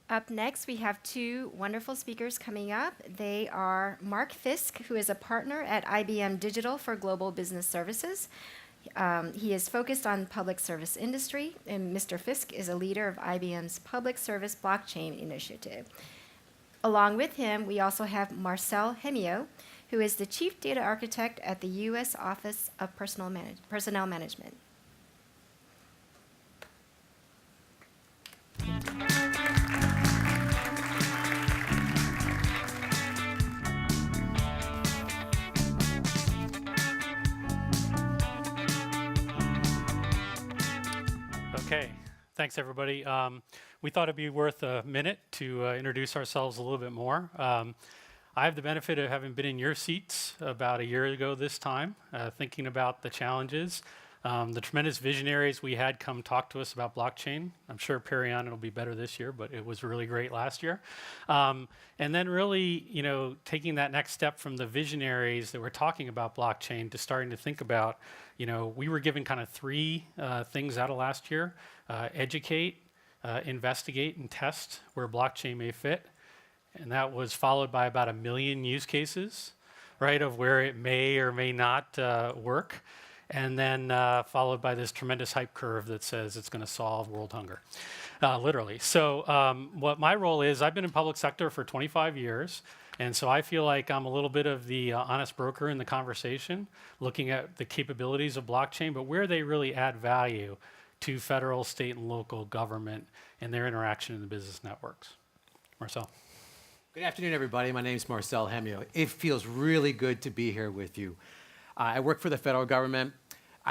Up next, we have two wonderful speakers coming up. They are Mark Fisk, who is a partner at IBM Digital for Global Business Services. He is focused on public service industry, and Mr. Fisk is a leader of IBM's Public Service Blockchain Initiative. Along with him, we also have Marcel Jemio, who is the Chief Data Architect at the U.S. Office of Personnel Management. Okay, thanks everybody. We thought it'd be worth a minute to introduce ourselves a little bit more. I have the benefit of having been in your seats about a year ago this time, thinking about the challenges, the tremendous visionaries we had come talk to us about blockchain. I'm sure Perion it'll be better this year, but it was really great last year. And then really, taking that next step from the visionaries that were talking about blockchain to starting to think about, we were given kind of three things out of last year: educate, investigate, and test where blockchain may fit. And that was followed by about 1 million use cases, right, of where it may or may not work. And then followed by this tremendous hype curve that says it's going to solve world hunger, literally. So what my role is, I've been in public sector for 25 years. And so I feel like I'm a little bit of the honest broker in the conversation, looking at the capabilities of blockchain, but where they really add value to federal, state, and local government and their interaction in the business networks. Marcel. Good afternoon, everybody. My name is Marcel Jemio. It feels really good to be here with you. I work for the federal government.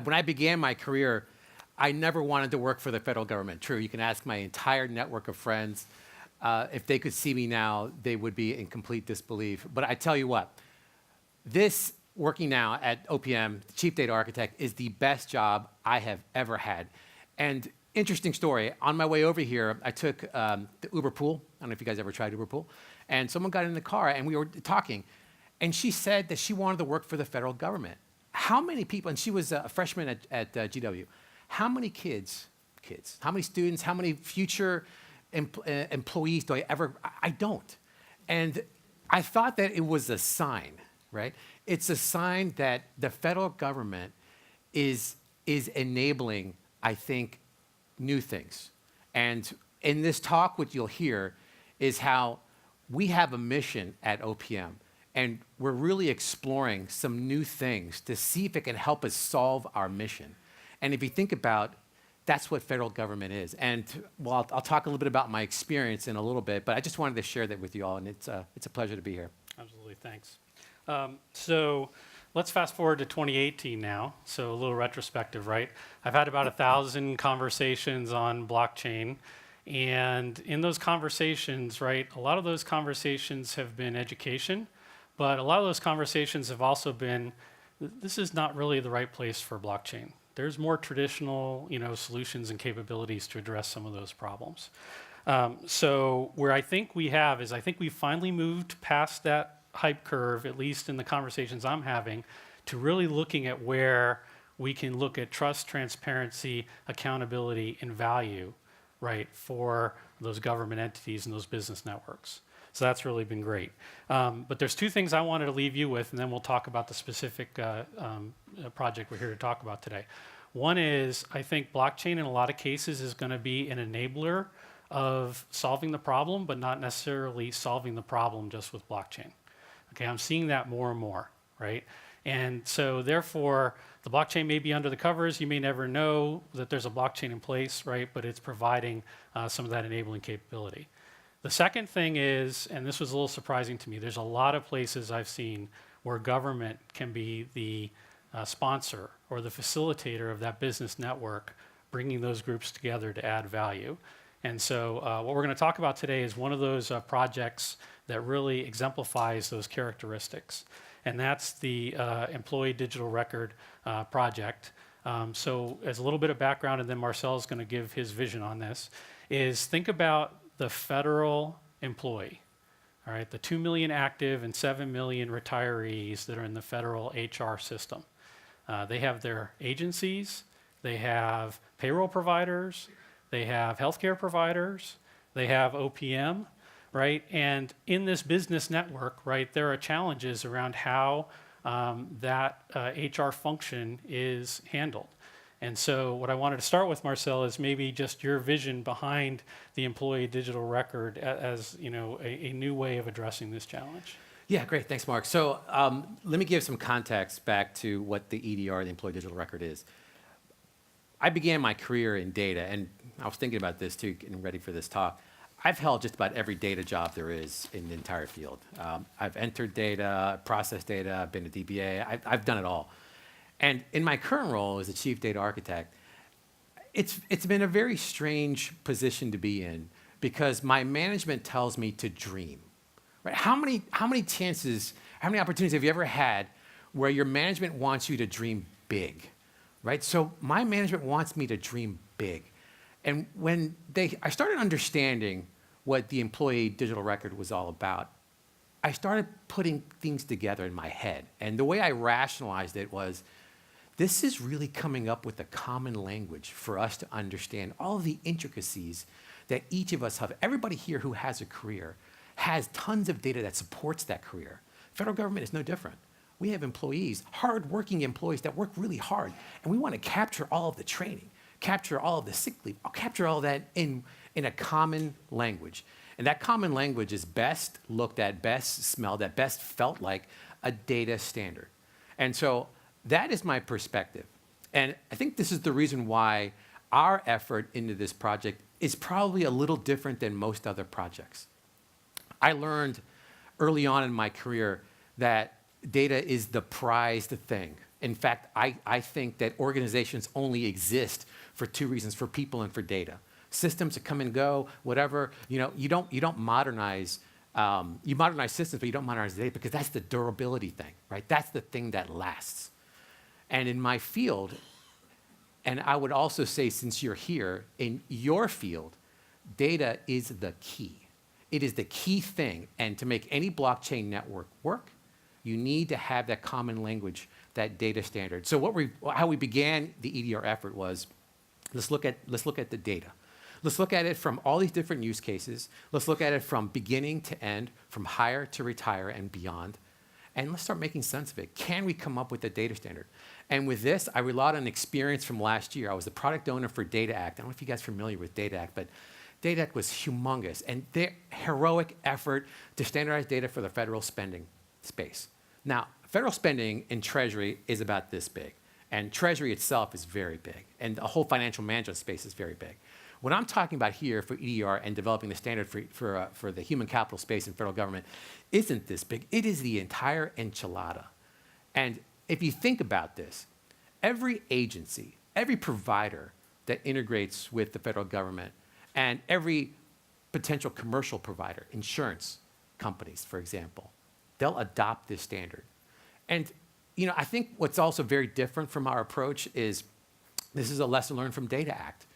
When I began my career, I never wanted to work for the federal government. True, you can ask my entire network of friends. If they could see me now, they would be in complete disbelief. But I tell you what, this working now at OPM, the Chief Data Architect, is the best job I have ever had. And interesting story, on my way over here, I took the Uber pool. I don't know if you guys ever tried Uber pool. And someone got in the car and we were talking. And she said that she wanted to work for the federal government. How many people, and she was a freshman at GW, how many kids, how many students, how many future employees do I ever, I don't. And I thought that it was a sign, right? It's a sign that the federal government is enabling, I think, new things. And in this talk, what you'll hear is how we have a mission at OPM, and we're really exploring some new things to see if it can help us solve our mission. And if you think about, that's what federal government is. And well, I'll talk a little bit about my experience in a little bit, but I just wanted to share that with you all, and it's a pleasure to be here. Absolutely, thanks. So let's fast forward to 2018 now, so a little retrospective, right? I've had about 1,000 conversations on blockchain, and in those conversations, right, a lot of those conversations have been education, but a lot of those conversations have also been, this is not really the right place for blockchain. There's more traditional, solutions and capabilities to address some of those problems. So where I think we have is, I think we finally moved past that hype curve, at least in the conversations I'm having, to really looking at where we can look at trust, transparency, accountability, and value, right, for those government entities and those business networks. So that's really been great. But there's two things I wanted to leave you with, and then we'll talk about the specific project we're here to talk about today. One is, I think blockchain in a lot of cases is going to be an enabler of solving the problem, but not necessarily solving the problem just with blockchain. Okay, I'm seeing that more and more, right? And so therefore, the blockchain may be under the covers. You may never know that there's a blockchain in place, right? But it's providing some of that enabling capability. The second thing is, and this was a little surprising to me, there's a lot of places I've seen where government can be the sponsor or the facilitator of that business network, bringing those groups together to add value. And so what we're going to talk about today is one of those projects that really exemplifies those characteristics. And that's the Employee Digital Record project. So as a little bit of background, and then Marcel is going to give his vision on this, is think about the federal employee, all right, the 2 million active and 7 million retirees that are in the federal HR system. They have their agencies, they have payroll providers, they have healthcare providers, they have OPM, right? And in this business network, right, there are challenges around how that HR function is handled. And so what I wanted to start with, Marcel, is maybe just your vision behind the employee digital record as a new way of addressing this challenge. Yeah, great. Thanks, Mark. So let me give some context back to what the EDR, the Employee Digital Record, is. I began my career in data, and I was thinking about this too, getting ready for this talk. I've held just about every data job there is in the entire field. I've entered data, processed data, I've been a DBA, I've done it all. And in my current role as a chief data architect, it's been a very strange position to be in because my management tells me to dream. Right? How many opportunities have you ever had where your management wants you to dream big? Right? So my management wants me to dream big. And when I started understanding what the employee digital record was all about, I started putting things together in my head. And the way I rationalized it was, this is really coming up with a common language for us to understand all of the intricacies that each of us have. Everybody here who has a career has tons of data that supports that career. Federal government is no different. We have employees, hard-working employees that work really hard, and we want to capture all of the training, capture all of the sick leave, capture all that in a common language. And that common language is best looked at, best smelled at, best felt like a data standard. And so that is my perspective. And I think this is the reason why our effort into this project is probably a little different than most other projects. I learned early on in my career that data is the prized thing. In fact, I think that organizations only exist for two reasons: for people and for data. Systems that come and go, whatever. You don't modernize. You modernize systems, but you don't modernize data because that's the durability thing, right? That's the thing that lasts. And in my field, and I would also say, since you're here, in your field, data is the key. It is the key thing. And to make any blockchain network work, you need to have that common language, that data standard. So how we began the EDR effort was, let's look at the data. Let's look at it from all these different use cases. Let's look at it from beginning to end, from hire to retire and beyond. And let's start making sense of it. Can we come up with a data standard? And with this, I relied on experience from last year. I was the product owner for Data Act. I don't know if you guys are familiar with Data Act, but Data Act was humongous. And their heroic effort to standardize data for the federal spending space. Now, federal spending in Treasury is about this big. And Treasury itself is very big. And the whole financial management space is very big. What I'm talking about here for EDR and developing the standard for the human capital space in federal government isn't this big. It is the entire enchilada. And if you think about this, every agency, every provider that integrates with the federal government, and every potential commercial provider, insurance companies, for example, they'll adopt this standard. And I think what's also very different from our approach is, this is a lesson learned from Data Act,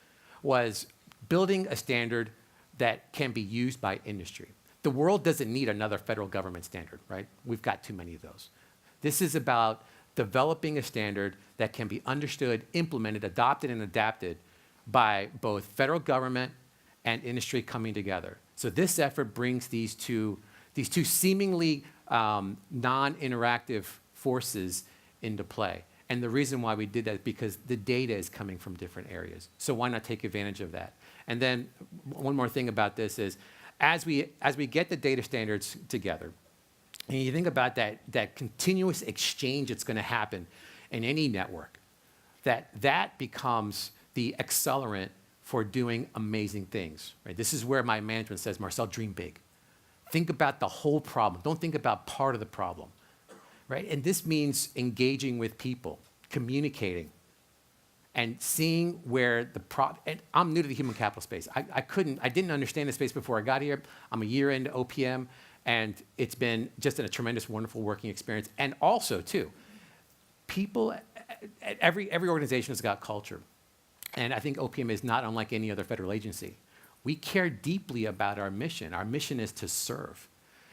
was building a standard that can be used by industry. The world doesn't need another federal government standard, right? We've got too many of those. This is about developing a standard that can be understood, implemented, adopted, and adapted by both federal government and industry coming together. So this effort brings these two seemingly non-interactive forces into play. And the reason why we did that is because the data is coming from different areas. So why not take advantage of that? And then one more thing about this is, as we get the data standards together, and you think about that continuous exchange that's going to happen in any network, that becomes the accelerant for doing amazing things. Right? This is where my management says, Marcel, dream big. Think about the whole problem. Don't think about part of the problem. Right? And this means engaging with people, communicating, and seeing where and I'm new to the human capital space. I didn't understand the space before I got here. I'm a year into OPM, and it's been just a tremendous, wonderful working experience. And also, too, people, every organization has got culture. And I think OPM is not unlike any other federal agency. We care deeply about our mission. Our mission is to serve.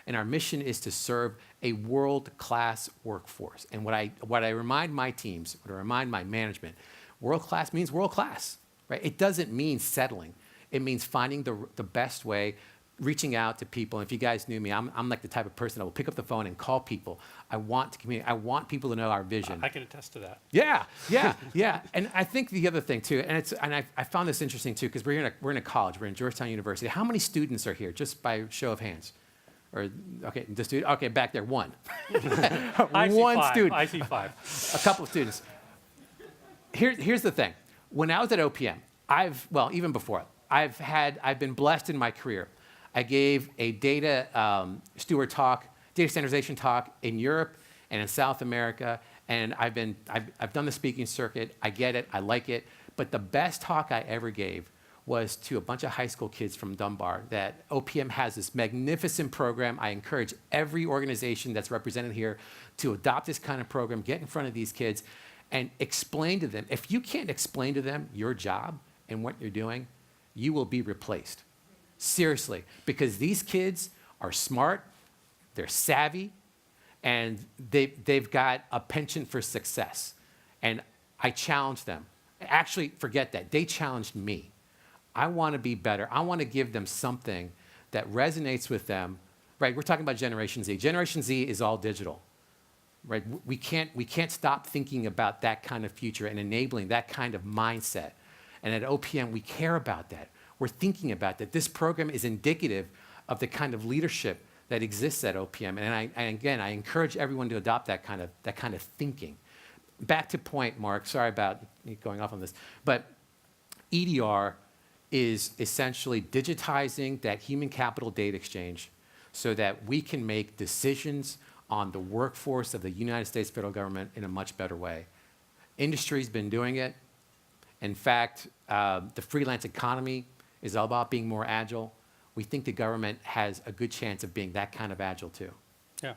And our mission is to serve a world-class workforce. And what I remind my teams, what I remind my management, world-class means world-class, right? It doesn't mean settling. It means finding the best way, reaching out to people. And if you guys knew me, I'm like the type of person that will pick up the phone and call people. I want to communicate. I want people to know our vision. I can attest to that. Yeah. And I think the other thing too, and I found this interesting too, because we're in a college, we're in Georgetown University. How many students are here, just by show of hands? Or okay, okay, back there, one. One student. I see 5. A couple of students. Here's the thing. When I was at OPM, even before, I've been blessed in my career. I gave a data standardization talk in Europe and in South America, and I've done the speaking circuit. I get it, I like it, but the best talk I ever gave was to a bunch of high school kids from Dunbar that OPM has this magnificent program. I encourage every organization that's represented here to adopt this kind of program, get in front of these kids, and explain to them. If you can't explain to them your job and what you're doing, you will be replaced. Seriously, because these kids are smart, they're savvy, and they've got a penchant for success. And I challenge them. Actually, forget that. They challenged me. I want to be better. I want to give them something that resonates with them. Right, we're talking about Generation Z. Generation Z is all digital. Right, we can't stop thinking about that kind of future and enabling that kind of mindset. And at OPM, we care about that. We're thinking about that. This program is indicative of the kind of leadership that exists at OPM. And I encourage everyone to adopt that kind of thinking. Back to point, Mark, sorry about going off on this, but EDR is essentially digitizing that human capital data exchange so that we can make decisions on the workforce of the United States federal government in a much better way. Industry's been doing it. In fact, the freelance economy is all about being more agile. We think the government has a good chance of being that kind of agile too. Yeah.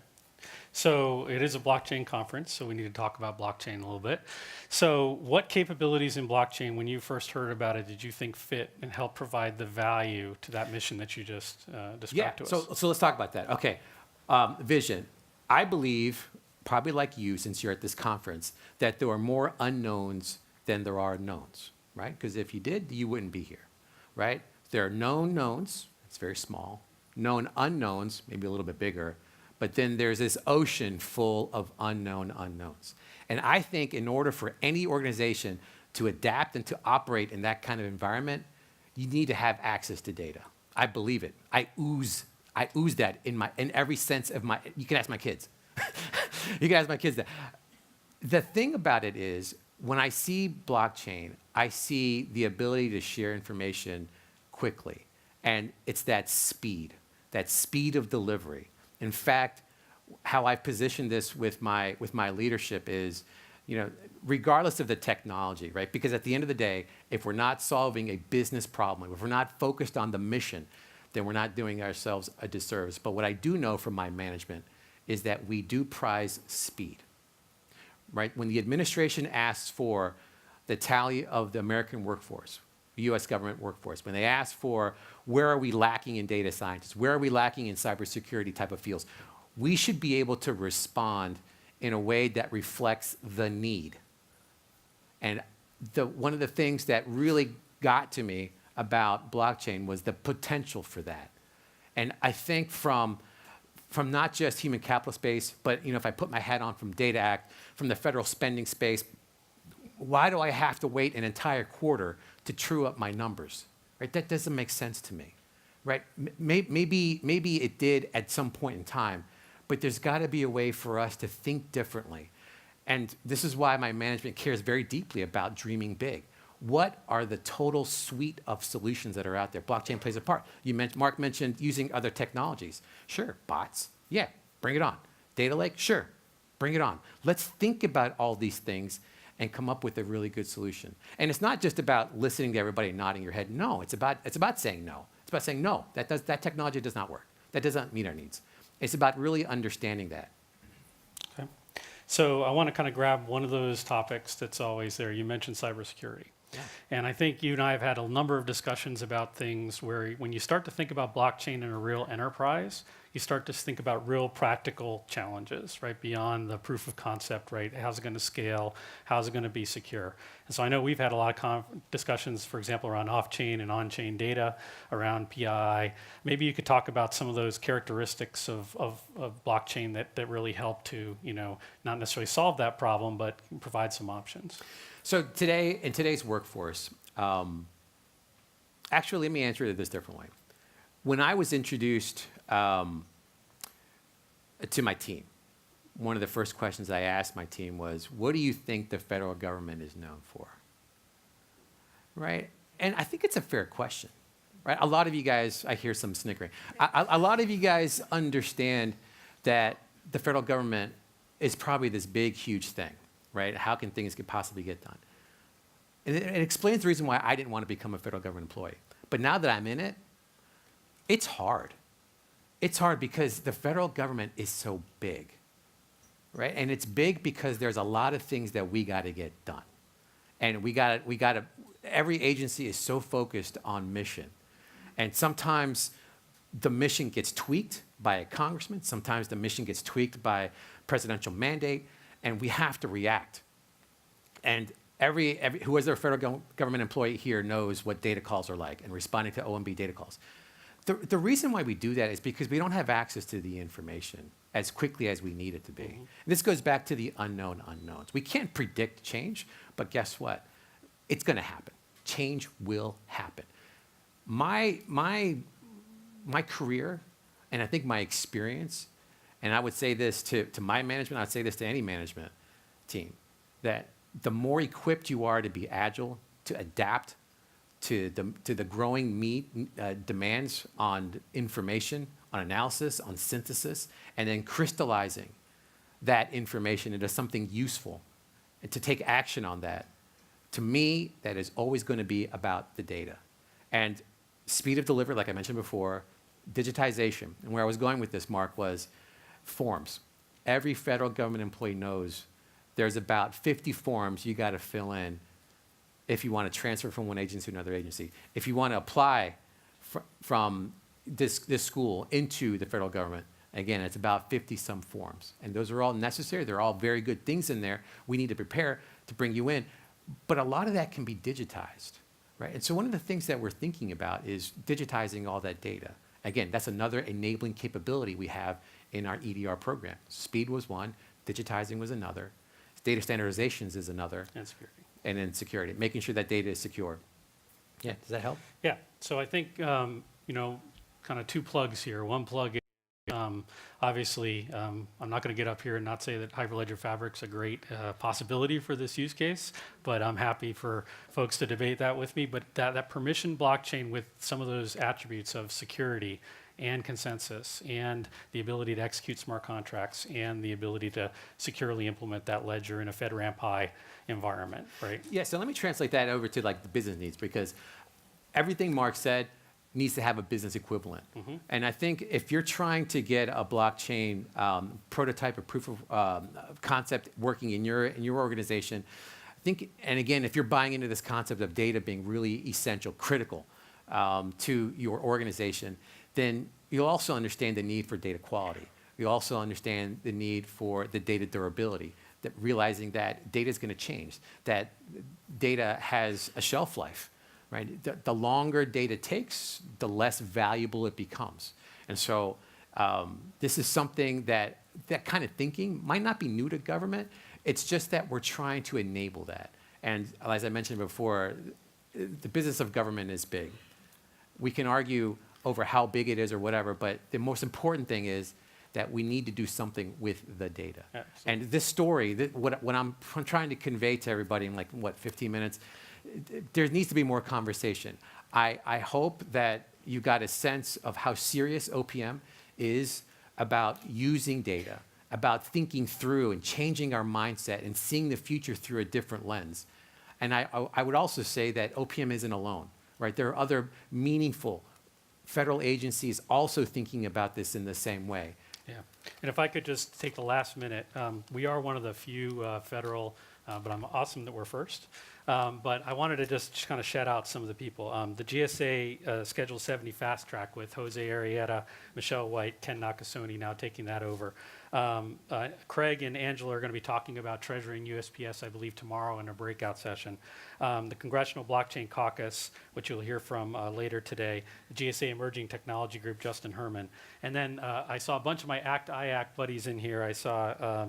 So it is a blockchain conference, so we need to talk about blockchain a little bit. So what capabilities in blockchain, when you first heard about it, did you think fit and help provide the value to that mission that you just described to us? So let's talk about that. Okay, vision. I believe, probably like you, since you're at this conference, that there are more unknowns than there are knowns, right? Because if you did, you wouldn't be here, right? There are known knowns, it's very small, known unknowns, maybe a little bit bigger, but then there's this ocean full of unknown unknowns. And I think in order for any organization to adapt and to operate in that kind of environment, you need to have access to data. I believe it. I ooze that in every sense of my, you can ask my kids. You can ask my kids that. The thing about it is, when I see blockchain, I see the ability to share information quickly. And it's that speed of delivery. In fact, how I position this with my leadership is, regardless of the technology, right? Because at the end of the day, if we're not solving a business problem, if we're not focused on the mission, then we're not doing ourselves a disservice. But what I do know from my management is that we do prize speed, right? When the administration asks for the tally of the American workforce, U.S. government workforce, when they ask for where are we lacking in data scientists, where are we lacking in cybersecurity type of fields, we should be able to respond in a way that reflects the need. And one of the things that really got to me about blockchain was the potential for that. And I think from not just human capital space, but if I put my hat on from Data Act, from the federal spending space, why do I have to wait an entire quarter to true up my numbers? Right? That doesn't make sense to me. Right? Maybe it did at some point in time, but there's got to be a way for us to think differently. And this is why my management cares very deeply about dreaming big. What are the total suite of solutions that are out there? Blockchain plays a part. Mark mentioned using other technologies. Sure, bots. Yeah, bring it on. Data lake. Sure, bring it on. Let's think about all these things and come up with a really good solution. And it's not just about listening to everybody and nodding your head. No, it's about saying no. It's about saying no. That technology does not work. That doesn't meet our needs. It's about really understanding that. Okay. So I want to kind of grab one of those topics that's always there. You mentioned cybersecurity. And I think you and I have had a number of discussions about things where when you start to think about blockchain in a real enterprise, you start to think about real practical challenges, right? Beyond the proof of concept, right? How's it going to scale? How's it going to be secure? And so I know we've had a lot of discussions, for example, around off-chain and on-chain data, around PII. Maybe you could talk about some of those characteristics of blockchain that really help to, not necessarily solve that problem, but provide some options. So today, in today's workforce, actually, let me answer it this different way. When I was introduced to my team, one of the first questions I asked my team was, what do you think the federal government is known for? Right? And I think it's a fair question, right? A lot of you guys, I hear some snickering. A lot of you guys understand that the federal government is probably this big, huge thing, right? How can things could possibly get done? And it explains the reason why I didn't want to become a federal government employee. But now that I'm in it, it's hard. It's hard because the federal government is so big, right? And it's big because there's a lot of things that we got to get done. And we got to, every agency is so focused on mission. And sometimes the mission gets tweaked by a congressman. Sometimes the mission gets tweaked by presidential mandate, and we have to react. And who is a federal government employee here knows what data calls are like and responding to OMB data calls. The reason why we do that is because we don't have access to the information as quickly as we need it to be. Mm-hmm. This goes back to the unknown unknowns. We can't predict change, but guess what? It's going to happen. Change will happen. My career, and I think my experience, and I would say this to my management, I'd say this to any management team, that the more equipped you are to be agile, to adapt to the growing demands on information, on analysis, on synthesis, and then crystallizing that information into something useful, and to take action on that, to me, that is always going to be about the data. And speed of delivery, like I mentioned before, digitization. And where I was going with this, Mark, was forms. Every federal government employee knows there's about 50 forms you got to fill in if you want to transfer from one agency to another agency. If you want to apply from this school into the federal government, again, it's about 50-some forms. And those are all necessary. They're all very good things in there. We need to prepare to bring you in. But a lot of that can be digitized, right? And so one of the things that we're thinking about is digitizing all that data. Again, that's another enabling capability we have in our EDR program. Speed was one, digitizing was another, data standardizations is another. And security. And then security, making sure that data is secure. Yeah, does that help? Yeah, so I think, kind of two plugs here. One plug is, obviously, I'm not going to get up here and not say that Hyperledger Fabric's a great possibility for this use case, but I'm happy for folks to debate that with me. But that permission blockchain with some of those attributes of security and consensus and the ability to execute smart contracts and the ability to securely implement that ledger in a FedRAMP High environment, right? Yeah, so let me translate that over to like the business needs, because everything Mark said needs to have a business equivalent. Mm-hmm. And I think if you're trying to get a blockchain prototype or proof of concept working in your organization, I think, and again, if you're buying into this concept of data being really essential, critical to your organization, then you'll also understand the need for data quality. You also understand the need for the data durability, that realizing that data is going to change, that data has a shelf life, right? The longer data takes, the less valuable it becomes. And so this is something that kind of thinking might not be new to government. It's just that we're trying to enable that. And as I mentioned before, the business of government is big. We can argue over how big it is or whatever, but the most important thing is that we need to do something with the data. Absolutely. And this story, what I'm trying to convey to everybody in 15 minutes, there needs to be more conversation. I hope that you got a sense of how serious OPM is about using data, about thinking through and changing our mindset and seeing the future through a different lens. And I would also say that OPM isn't alone, right? There are other meaningful federal agencies also thinking about this in the same way. Yeah, and if I could just take the last minute, we are one of the few federal, but I'm awesome that we're first, But I wanted to just kind of shout out some of the people. The GSA Schedule 70 Fast Track with Jose Arrieta, Michelle White, Ken Nakasone now taking that over. Craig and Angela are going to be talking about treasuring USPS, I believe, tomorrow in a breakout session. The Congressional Blockchain Caucus, which you'll hear from later today. The GSA Emerging Technology Group, Justin Herman. And then I saw a bunch of my ACT buddies in here. I saw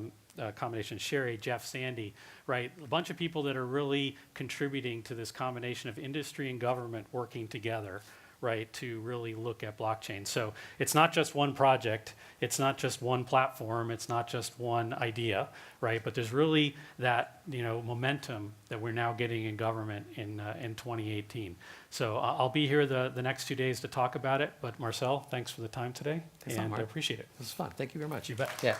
combination Sherry, Jeff, Sandy, right? A bunch of people that are really contributing to this combination of industry and government working together, right, to really look at blockchain. So it's not just one project, it's not just one platform, it's not just one idea, right? But there's really that, momentum that we're now getting in government in 2018. So I'll be here the next 2 days to talk about it. But Marcel, thanks for the time today, Thanks a lot, and I Mark. appreciate it. This was fun. Thank you very much. You bet. Yeah.